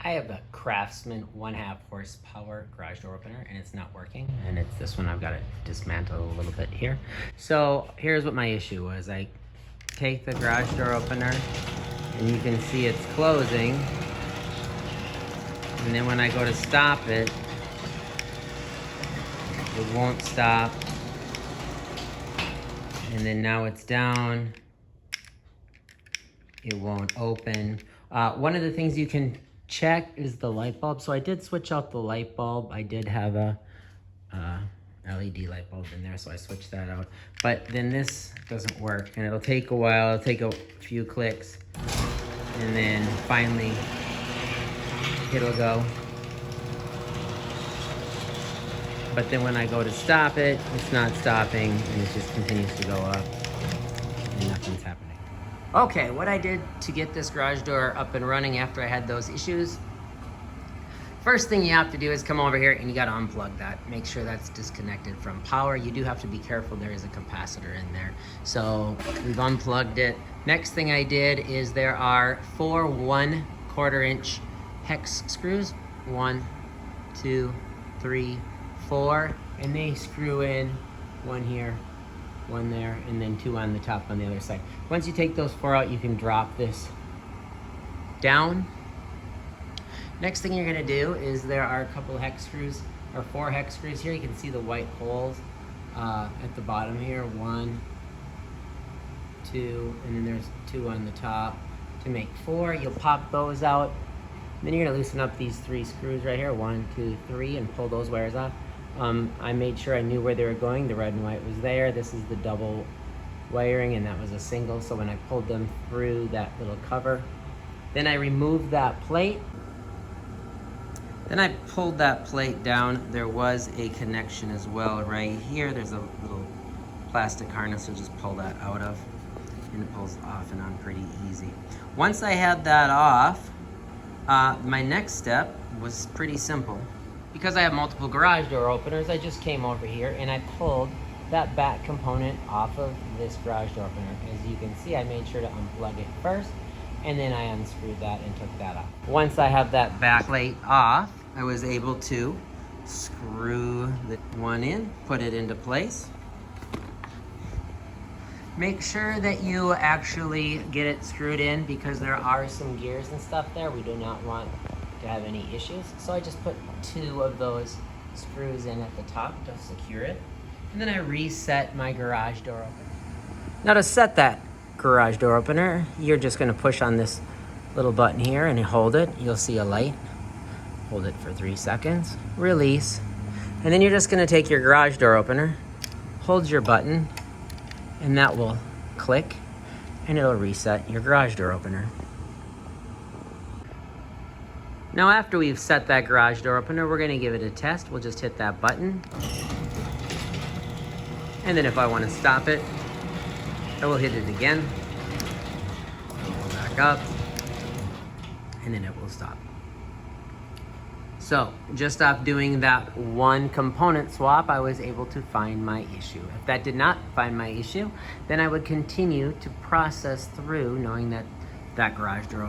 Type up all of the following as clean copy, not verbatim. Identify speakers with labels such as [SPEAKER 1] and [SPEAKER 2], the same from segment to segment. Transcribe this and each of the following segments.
[SPEAKER 1] I have a Craftsman 1/2 horsepower garage door opener and it's not working. And it's this one I've got to dismantle a little bit here. So here's what my issue was. I take the garage door opener and you can see it's closing. And then when I go to stop it, it won't stop. And then now it's down. It won't open. One of the things you can check is the light bulb. So I did switch out the light bulb. I did have a LED light bulb in there, so I switched that out. But then this doesn't work, and it'll take a while. It'll take a few clicks, and then finally it'll go. But then when I go to stop it, it's not stopping, and it just continues to go up, and nothing's happening. Okay, what I did to get this garage door up and running after I had those issues, first thing you have to do is come over here and you gotta unplug that. Make sure that's disconnected from power. You do have to be careful, there is a capacitor in there. So we've unplugged it. Next thing I did is there are 4 1/4 inch hex screws. 1, 2, 3, 4, and they screw in 1 here, 1 there, and then 2 on the top on the other side. Once you take those 4 out, you can drop this down. Next thing you're gonna do is there are a couple hex screws, or 4 hex screws here. You can see the white holes at the bottom here. 1, 2, and then there's 2 on the top to make 4. You'll pop those out. Then you're gonna loosen up these 3 screws right here, 1, 2, 3, and pull those wires off. I made sure I knew where they were going. The red and white was there. This is the double wiring, and that was a single. So when I pulled them through that little cover, then I removed that plate. Then I pulled that plate down. There was a connection as well right here. There's a little plastic harness, so just pull that out of, and it pulls off and on pretty easy. Once I had that off, my next step was pretty simple. Because I have multiple garage door openers, I just came over here and I pulled that back component off of this garage door opener. As you can see, I made sure to unplug it first, and then I unscrewed that and took that off. Once I have that back plate off, I was able to screw the one in, put it into place. Make sure that you actually get it screwed in because there are some gears and stuff there. We do not want to have any issues. So I just put 2 of those screws in at the top to secure it. And then I reset my garage door opener. Now to set that garage door opener, you're just gonna push on this little button here and hold it. You'll see a light. Hold it for 3 seconds, release. And then you're just gonna take your garage door opener, hold your button, and that will click and it'll reset your garage door opener. Now after we've set that garage door opener, we're gonna give it a test. We'll just hit that button. And then if I wanna stop it, I will hit it again. Pull back up, and then it will stop. So just off doing that 1 component swap, I was able to find my issue. If that did not find my issue, then I would continue to process through, knowing that that garage door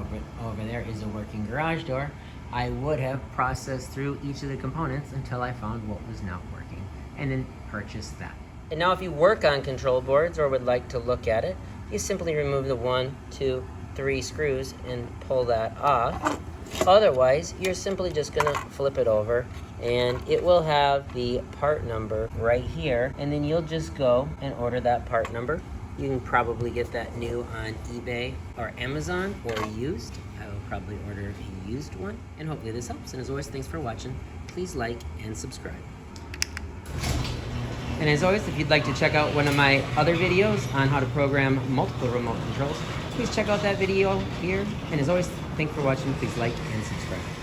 [SPEAKER 1] over there is a working garage door. I would have processed through each of the components until I found what was not working, and then purchased that. And now if you work on control boards or would like to look at it, you simply remove the 1, 2, 3 screws and pull that off. Otherwise, you're simply just gonna flip it over and it will have the part number right here, and then you'll just go and order that part number. You can probably get that new on eBay or Amazon or used. I will probably order a used one, and hopefully this helps. And as always, thanks for watching. Please like and subscribe. And as always, if you'd like to check out one of my other videos on how to program multiple remote controls, please check out that video here. And as always, thanks for watching. Please like and subscribe.